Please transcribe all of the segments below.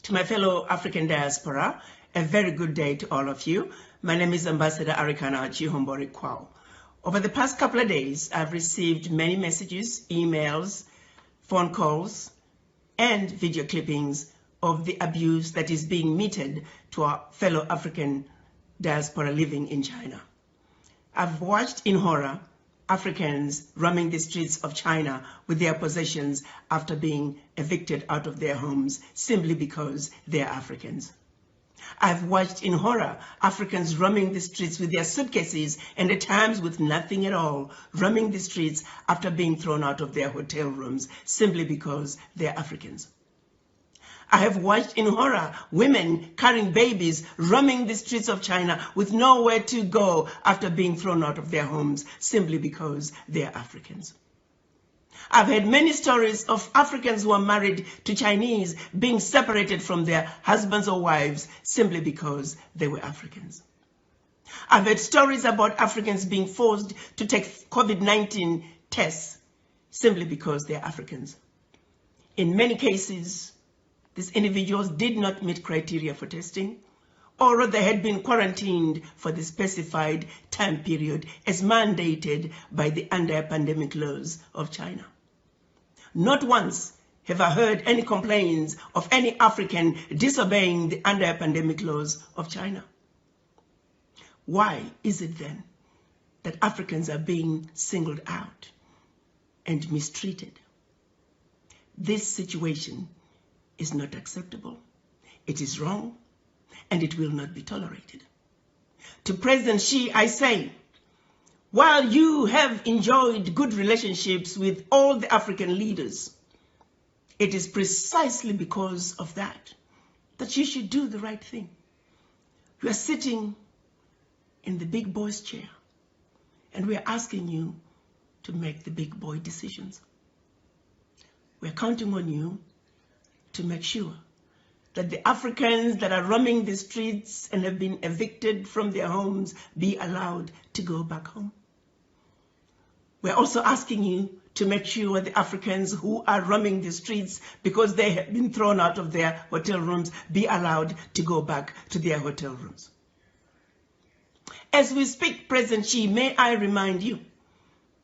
To my fellow African diaspora, a very good day to all of you. My name is Ambassador Arikana Chihombori Kwao. Over the past couple of days, I've received many messages, emails, phone calls, and video clippings of the abuse that is being meted to our fellow African diaspora living in China. I've watched in horror Africans roaming the streets of China with their possessions after being evicted out of their homes simply because they are Africans. I've watched in horror Africans roaming the streets with their suitcases and at times with nothing at all, roaming the streets after being thrown out of their hotel rooms simply because they're Africans. I have watched in horror women carrying babies roaming the streets of China with nowhere to go after being thrown out of their homes simply because they are Africans. I've heard many stories of Africans who are married to Chinese being separated from their husbands or wives simply because they were Africans. I've heard stories about Africans being forced to take COVID-19 tests simply because they're Africans. In many cases, these individuals did not meet criteria for testing, or they had been quarantined for the specified time period as mandated by the anti-pandemic laws of China. Not once have I heard any complaints of any African disobeying the anti-pandemic laws of China. Why is it then that Africans are being singled out and mistreated? This situation is not acceptable. It is wrong, and it will not be tolerated. To President Xi, I say, while you have enjoyed good relationships with all the African leaders, it is precisely because of that that you should do the right thing. You are sitting in the big boy's chair, and we are asking you to make the big boy decisions. We are counting on you to make sure that the Africans that are roaming the streets and have been evicted from their homes be allowed to go back home. We're also asking you to make sure the Africans who are roaming the streets because they have been thrown out of their hotel rooms be allowed to go back to their hotel rooms. As we speak, President Xi, may I remind you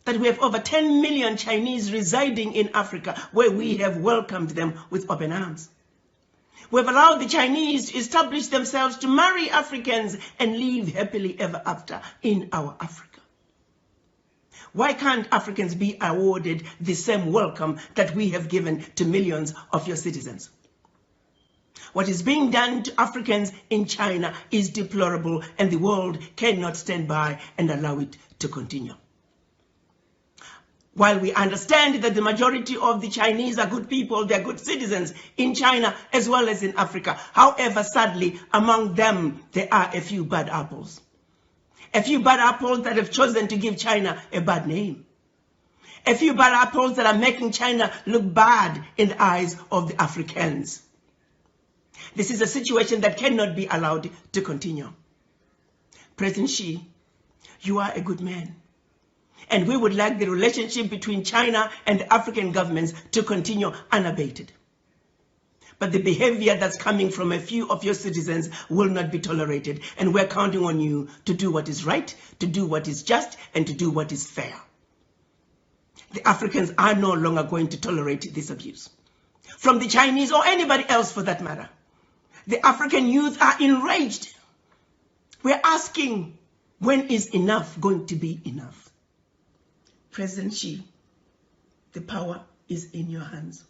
that we have over 10 million Chinese residing in Africa where we have welcomed them with open arms. We have allowed the Chinese to establish themselves to marry Africans and live happily ever after in our Africa. Why can't Africans be awarded the same welcome that we have given to millions of your citizens? What is being done to Africans in China is deplorable, and the world cannot stand by and allow it to continue. While we understand that the majority of the Chinese are good people, they're good citizens in China as well as in Africa. However, sadly, among them, there are a few bad apples. A few bad apples that have chosen to give China a bad name. A few bad apples that are making China look bad in the eyes of the Africans. This is a situation that cannot be allowed to continue. President Xi, you are a good man. And we would like the relationship between China and the African governments to continue unabated. But the behavior that's coming from a few of your citizens will not be tolerated. And we're counting on you to do what is right, to do what is just, and to do what is fair. The Africans are no longer going to tolerate this abuse. From the Chinese or anybody else for that matter. The African youth are enraged. We're asking, when is enough going to be enough? President Xi, the power is in your hands.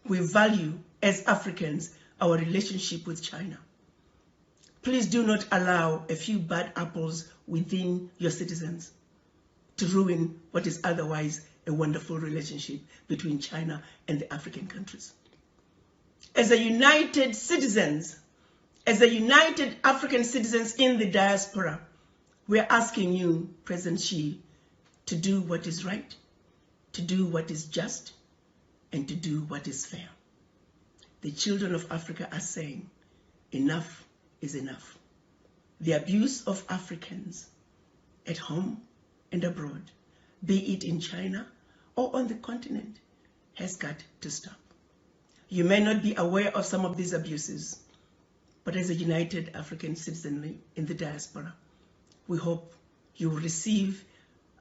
We value, as Africans, our relationship with China. Please do not allow a few bad apples within your citizens to ruin what is otherwise a wonderful relationship between China and the African countries. As a united citizens, as a united African citizens in the diaspora, we are asking you, President Xi, to do what is right, to do what is just, and to do what is fair. The children of Africa are saying, enough is enough. The abuse of Africans at home and abroad, be it in China or on the continent, has got to stop. You may not be aware of some of these abuses, but as a united African citizenry in the diaspora, we hope you will receive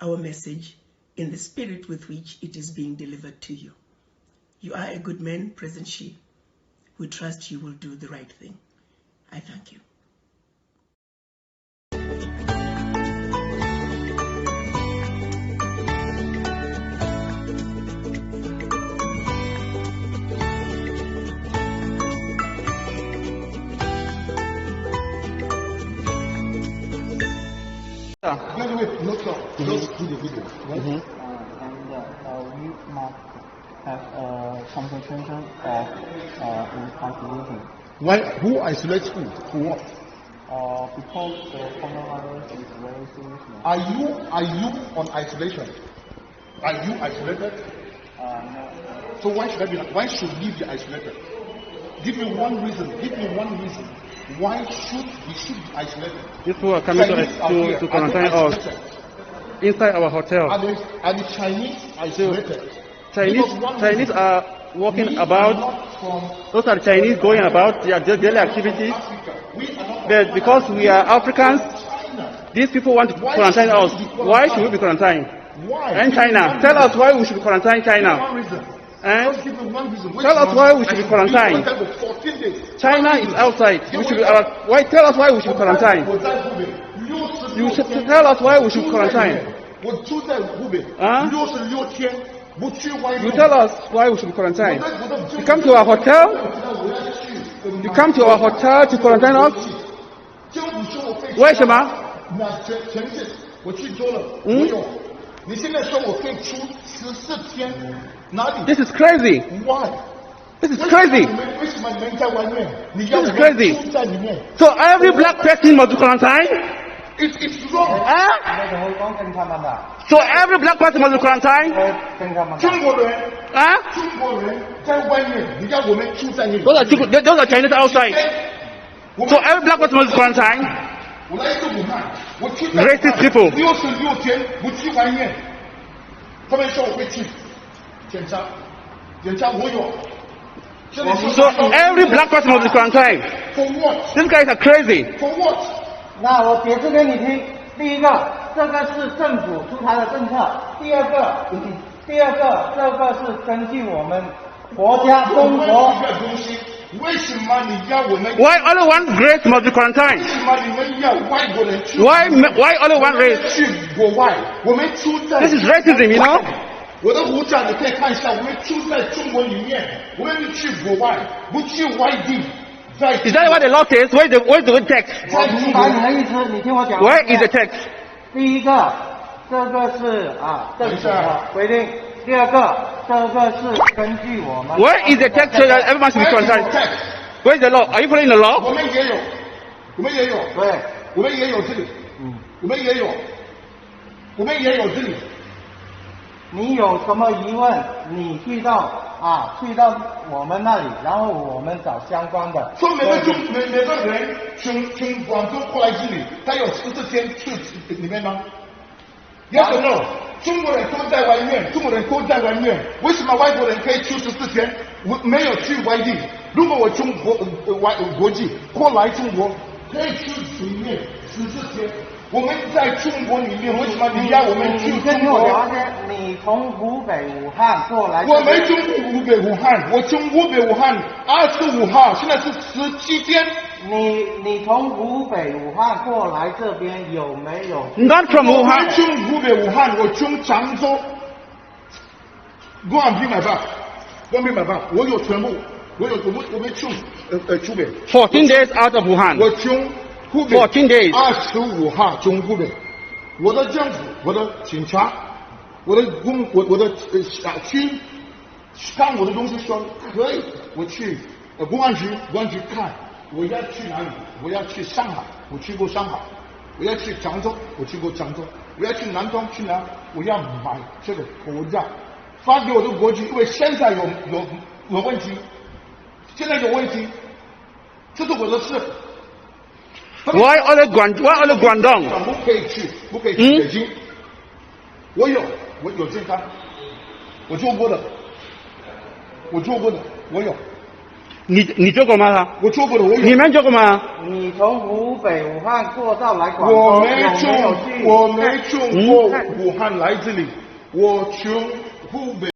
our message in the spirit with which it is being delivered to you. You are a good man, President Xi. We trust you will do the right thing. I thank you. Wait, no stop. Just do the video. Right? And we must have a concentration of isolation. Why? Who isolates who? For what? Because the coronavirus is very serious now. Are you on isolation? Are you isolated? No. So why should we be isolated? Give me one reason. Why should we be isolated? People are coming to quarantine us inside our hotel. Are the Chinese isolated? Chinese are walking about. Those are the Chinese going about their daily activities. But because we are Africans, these people want to quarantine us. Why should we be quarantined? Why? And China, tell us why we should quarantine China. One reason. And Give me one reason. tell us why we should be quarantined. For 14 days. China is outside. We should be, why? Tell us why we should be quarantined. You should tell us why we should quarantine. Huh? You tell us why we should be quarantined. You come to our hotel. You come to our hotel to quarantine us. 为什么？我去做了，我有。你现在说我可以出14天，哪里 This is crazy.？Why? This is crazy. 为什么你们在外面？你要 This 我 is 们 crazy. 住在里面 So every black person must be quarantined.？It's wrong. Huh? 那个光跟他们的， So every black person must be quarantined. 跟他们的。中国人， Huh? 中国人在外面，你要我们住在里面。 Those are Chinese outside. 我 So 们 every black person must be quarantined. 我来自武汉，我去 Racist people. 66天不去外面，他们说我会去检查我有。这里说 So every black person must be quarantined. For what? These guys are crazy. For what? 那我解释给你听。第一个，这个是政府出台的政策；第二个，这个是根据我们国家中国。我问一个东西，为什么你要我们？ Why only one race must be quarantined? 为什么你们要外国人去？ Why only one race? 去国外，我们住在。 This is racism, you know? 我的护照你可以看一下，我们住在中国里面，我们不去国外，不去外地，在。 Is that what the law says? Where's the text? 我明白你的意思，你听我讲。 Where is the text? 第一个，这个是政府的规定；第二个，这个是根据我们。 Where is the text so that everyone should be quarantined? Where is the law? Are you following the law? 我们也有，对，我们也有这里，我们也有这里。你有什么疑问，你去到我们那里，然后我们找相关的。说每个人从广州过来这里，他有14天去里面吗？ Yes or no？ 中国人都在外面，为什么外国人可以去14天？我没有去外地。如果我中国国际过来中国，可以去里面14天。我们在中国里面，为什么你要我们去中国？你从湖北武汉过来。我没中湖北武汉，我从湖北武汉25号，现在是17天。你从湖北武汉过来这边有没有 Not from 我 Wuhan. 从湖北武汉，我从常州。Go and be my back. Go and be my back. 我有全部，我们从湖北。 14 days out of Wuhan. 我从湖北14 days. 25号从湖北。我的政府，我的警察，我的小区，看我的东西说可以，我去公安局看。我要去哪里？我要去上海，我去过上海；我要去常州，我去过常州；我要去南通，去哪？我要买这个口罩，发给我的国籍，因为现在有问题，现在有问题，这是我的事。Why only Guangdong? 不可以去北京。我有健康，我做过的，我有。你做过吗？我做过的，你们做过吗？你从湖北武汉过道来广州，我没有去？从过武汉来这里，我从湖北。